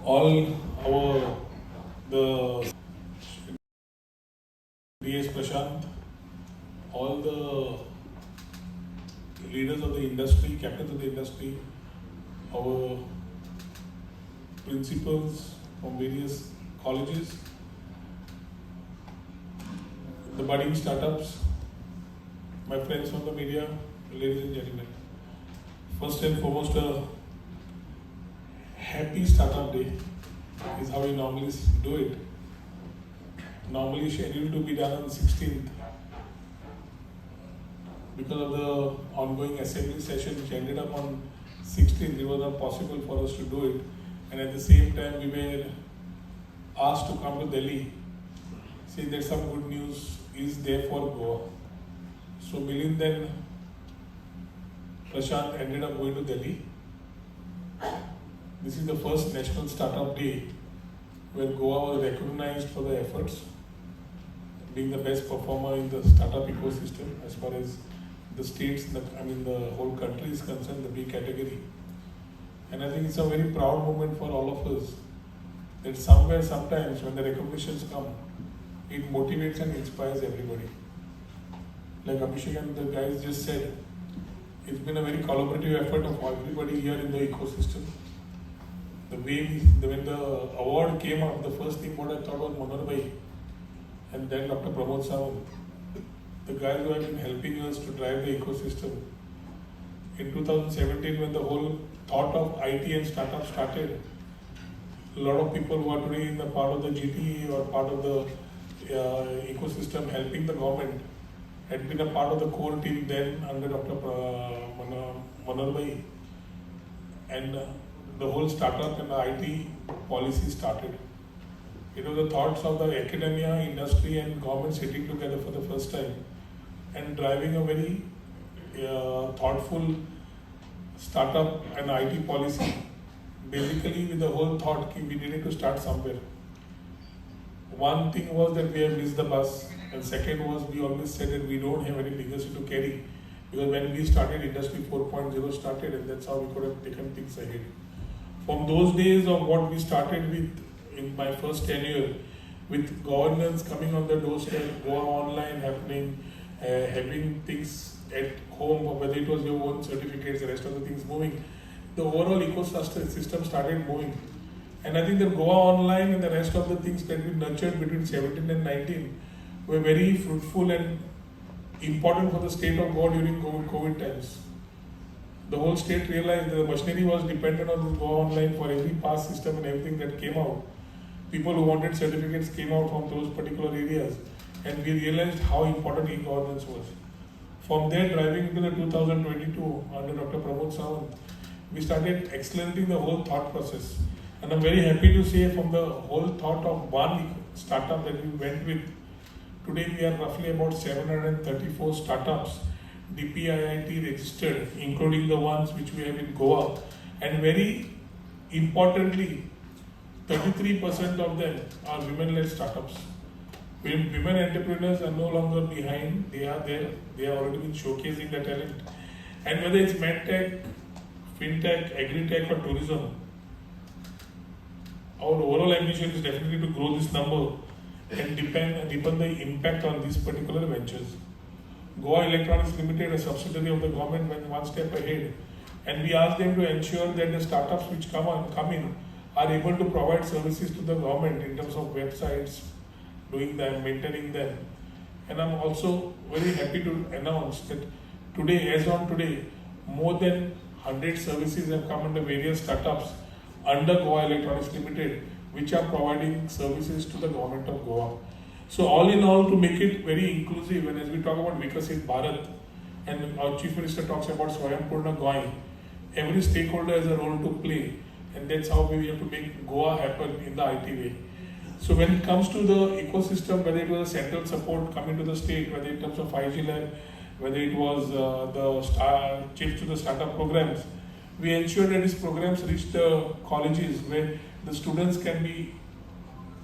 all our the DS Prashant, all the leaders of the industry, captains of the industry, our principals from various colleges, the budding startups, my friends from the media, ladies and gentlemen. First and foremost, a happy startup day is how we normally do it. Normally scheduled to be done on 16th. Because of the ongoing assembly session which ended up on 16th, it was not possible for us to do it. And at the same time, we were asked to come to Delhi, saying that some good news is there for Goa. So Milind and Prashant ended up going to Delhi. This is the first National Startup Day where Goa was recognized for the efforts, being the best performer in the startup ecosystem as far as the states, the whole country is concerned, the B category. And I think it's a very proud moment for all of us that somewhere, sometimes when the recognitions come, it motivates and inspires everybody. Like Abhishek and the guys just said, it's been a very collaborative effort of everybody here in the ecosystem. The way when the award came up, the first thing what I thought was Manor Bhai and then Dr. Pramod Sawant, the guys who have been helping us to drive the ecosystem. In 2017, when the whole thought of IT and startup started, a lot of people who are today in the part of the GT or part of the ecosystem helping the government had been a part of the core team then under Dr. Manor Bhai. And the whole startup and the IT policy started. It was the thoughts of the academia, industry and government sitting together for the first time and driving a very thoughtful startup and IT policy. Basically with the whole thought we needed to start somewhere. One thing was that we have missed the bus, and second was we always said that we don't have any legacy to carry, because when we started, Industry 4.0 started, and that's how we could have taken things ahead. From those days of what we started with in my first tenure, with governance coming on the doorstep, Goa Online happening, having things at home, whether it was your own certificates, the rest of the things moving, the overall ecosystem started moving. And I think that Goa Online and the rest of the things that we nurtured between 17 and 19 were very fruitful and important for the state of Goa during COVID times. The whole state realized that the machinery was dependent on this Goa Online for every pass system and everything that came out. People who wanted certificates came out from those particular areas, and we realized how important e-governance was. From there, driving into the 2022 under Dr. Pramod Sawant, we started accelerating the whole thought process. And I'm very happy to say from the whole thought of one startup that we went with, today we are roughly about 734 startups, DPIIT registered, including the ones which we have in Goa. And very importantly, 33% of them are women-led startups. Women entrepreneurs are no longer behind, they are there, they have already been showcasing their talent. And whether it's medtech, fintech, agri-tech or tourism, our overall ambition is definitely to grow this number and deepen the impact on these particular ventures. Goa Electronics Limited, a subsidiary of the government, went one step ahead, and we asked them to ensure that the startups which come in are able to provide services to the government in terms of websites, doing them, maintaining them. And I'm also very happy to announce that today, as on today, more than 100 services have come under various startups under Goa Electronics Limited, which are providing services to the government of Goa. So all in all, to make it very inclusive, and as we talk about Vikasit Bharat, and our Chief Minister talks about Swayambhurna Goa, every stakeholder has a role to play, and that's how we have to make Goa happen in the IT way. So when it comes to the ecosystem, whether it was a central support coming to the state, whether in terms of 5G lab, whether it was the chips to the startup programs, we ensured that these programs reach the colleges where the students can be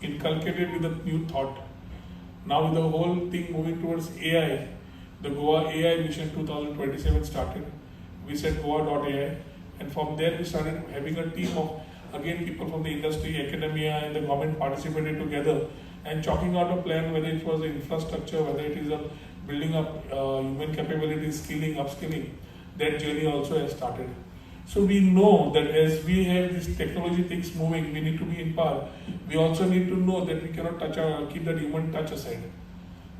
inculcated with a new thought. Now with the whole thing moving towards AI, the Goa AI Mission 2027 started. We said Goa.ai, and from there we started having a team of Again, people from the industry, academia, and the government participated together and chalking out a plan, whether it was infrastructure, whether it is a building up human capabilities, skilling, upskilling. That journey also has started. So we know that as we have these technology things moving, we need to be in par. We also need to know that we cannot keep that human touch aside.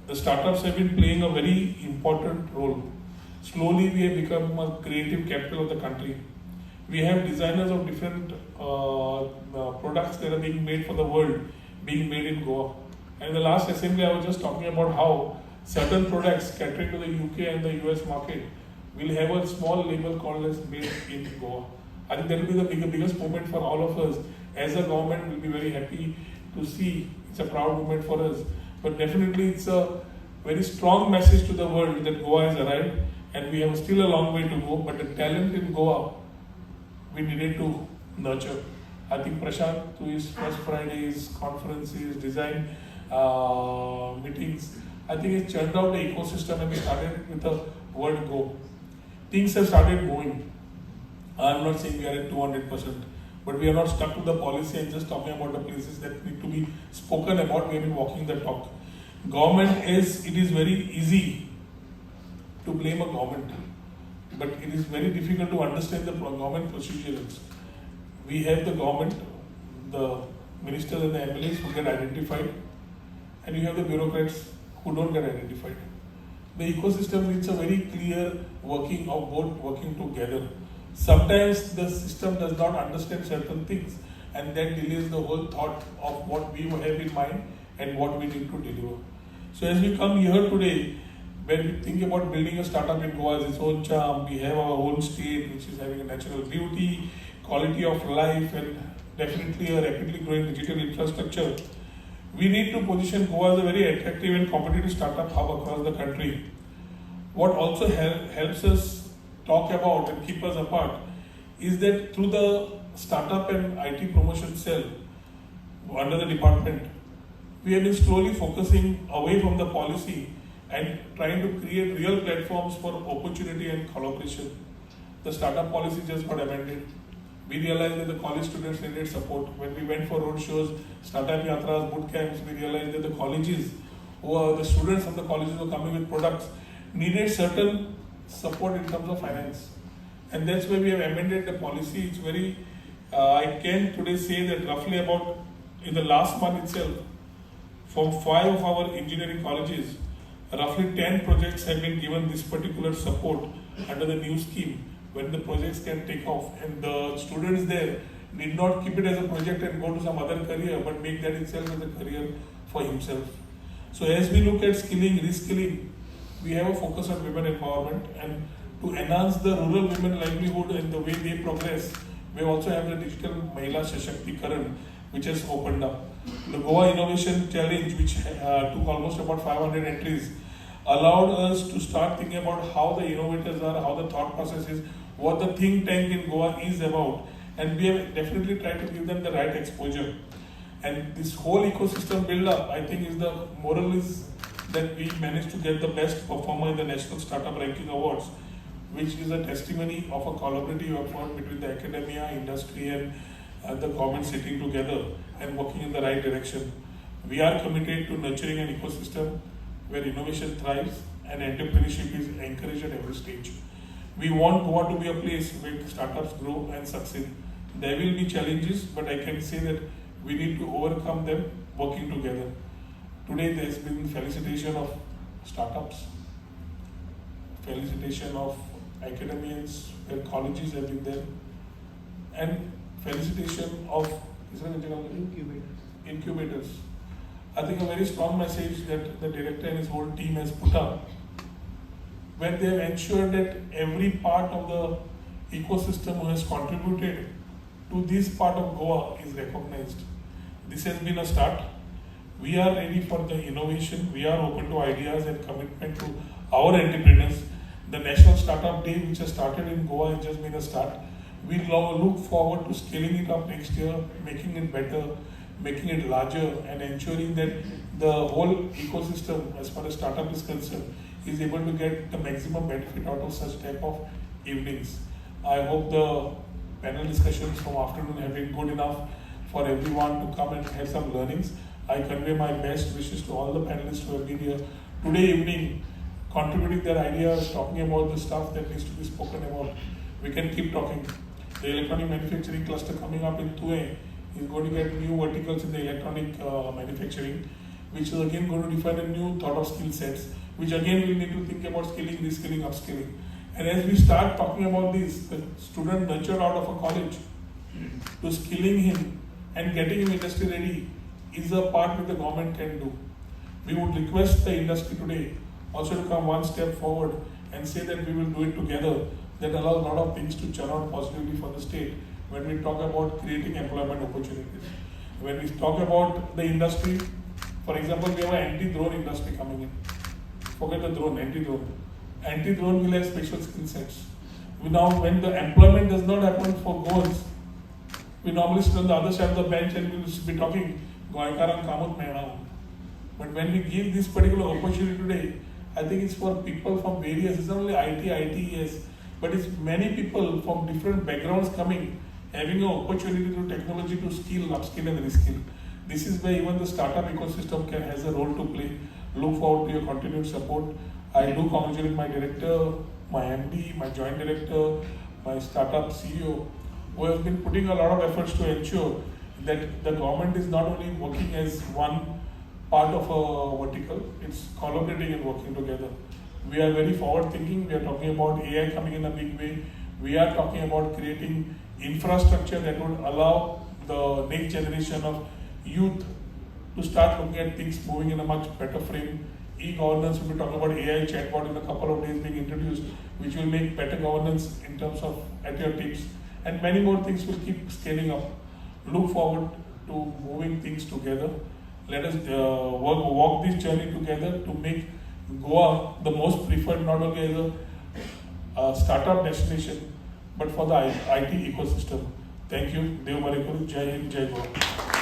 The startups have been playing a very important role. Slowly we have become a creative capital of the country. We have designers of different products that are being made for the world, being made in Goa. And in the last assembly, I was just talking about how certain products catering to the UK and the US market will have a small label called as made in Goa. I think that will be the biggest moment for all of us. As a government, we'll be very happy to see. It's a proud moment for us. But definitely, it's a very strong message to the world that Goa has arrived, and we have still a long way to go. But the talent in Goa, we needed to nurture. I think Prashant, through his first Fridays, conferences, design meetings, I think it churned out the ecosystem, and we started with the word go. Things have started moving. I'm not saying we are at 200%, but we are not stuck to the policy and just talking about the places that need to be spoken about. We have been walking the talk. It is very easy to blame a government, but it is very difficult to understand the government procedures. We have the government, the ministers and the MLAs who get identified, and you have the bureaucrats who don't get identified. The ecosystem needs a very clear working of both working together. Sometimes the system does not understand certain things, and that delays the whole thought of what we have in mind and what we need to deliver. So as we come here today, when we think about building a startup in Goa as its own charm, we have our own state which is having a natural beauty, quality of life, and definitely a rapidly growing digital infrastructure. We need to position Goa as a very attractive and competitive startup hub across the country. What also helps us talk about and keep us apart is that through the startup and IT promotion cell under the department, we have been slowly focusing away from the policy and trying to create real platforms for opportunity and collaboration. The startup policy just got amended. We realized that the college students needed support. When we went for road shows, startup yatras, boot camps, we realized that the colleges, the students from the colleges who were coming with products, needed certain support in terms of finance. And that's why we have amended the policy. It's very, I can today say that roughly about in the last month itself, from 5 of our engineering colleges, roughly 10 projects have been given this particular support under the new scheme, when the projects can take off, and the students there need not keep it as a project and go to some other career, but make that itself as a career for himself. So as we look at skilling, reskilling, we have a focus on women empowerment, and to enhance the rural women livelihood and the way they progress, we also have the digital Mahila Sashakti-karan, which has opened up. The Goa Innovation Challenge, which took almost about 500 entries, allowed us to start thinking about how the innovators are, how the thought process is, what the think tank in Goa is about, and we have definitely tried to give them the right exposure. And this whole ecosystem build up, I think, is the moral is that we managed to get the best performer in the National Startup Ranking Awards, which is a testimony of a collaborative effort between the academia, industry, and the government sitting together and working in the right direction. We are committed to nurturing an ecosystem where innovation thrives and entrepreneurship is encouraged at every stage. We want Goa to be a place where startups grow and succeed. There will be challenges, but I can say that we need to overcome them working together. Today there has been felicitation of startups, felicitation of academians where colleges have been there, and felicitation of incubators. I think a very strong message that the director and his whole team has put up, where they have ensured that every part of the ecosystem who has contributed to this part of Goa is recognized. This has been a start. We are ready for the innovation. We are open to ideas and commitment to our entrepreneurs. The National Startup Day, which has started in Goa, has just been a start. We look forward to scaling it up next year, making it better, making it larger, and ensuring that the whole ecosystem, as far as startup is concerned, is able to get the maximum benefit out of such type of evenings. I hope the panel discussions from afternoon have been good enough for everyone to come and have some learnings. I convey my best wishes to all the panelists who have been here today evening, contributing their ideas, talking about the stuff that needs to be spoken about. We can keep talking. The electronic manufacturing cluster coming up in Thue is going to get new verticals in the electronic manufacturing, which is again going to define a new thought of skill sets, which again we need to think about skilling, reskilling, upskilling. And as we start talking about this, the student nurtured out of a college to skilling him and getting him industry ready is a part that the government can do. We would request the industry today also to come one step forward and say that we will do it together. That allows a lot of things to churn out positively for the state when we talk about creating employment opportunities. When we talk about the industry, for example, we have an anti-drone industry coming in. Forget the drone, anti-drone. Anti-drone will have special skill sets. Now, when the employment does not happen for goals, we normally sit on the other side of the bench and we will be talking, Goyakaran Kamut Mehna. But when we give this particular opportunity today, I think it's for people from various, it's not only IT, yes, but it's many people from different backgrounds coming, having an opportunity to technology to skill, upskill and reskill. This is where even the startup ecosystem has a role to play. Look forward to your continued support. I do congratulate my director, my MD, my joint director, my startup CEO, who has been putting a lot of efforts to ensure that the government is not only working as one part of a vertical, it's collaborating and working together. We are very forward thinking. We are talking about AI coming in a big way. We are talking about creating infrastructure that would allow the next generation of youth to start looking at things moving in a much better frame. E-governance, we'll be talking about AI chatbot in a couple of days being introduced, which will make better governance in terms of at your tips. And many more things will keep scaling up. Look forward to moving things together. Let us walk this journey together to make Goa the most preferred, not only as a startup destination, but for the IT ecosystem. Thank you. Dev Marikuru. Jai Hind, Jai Goa.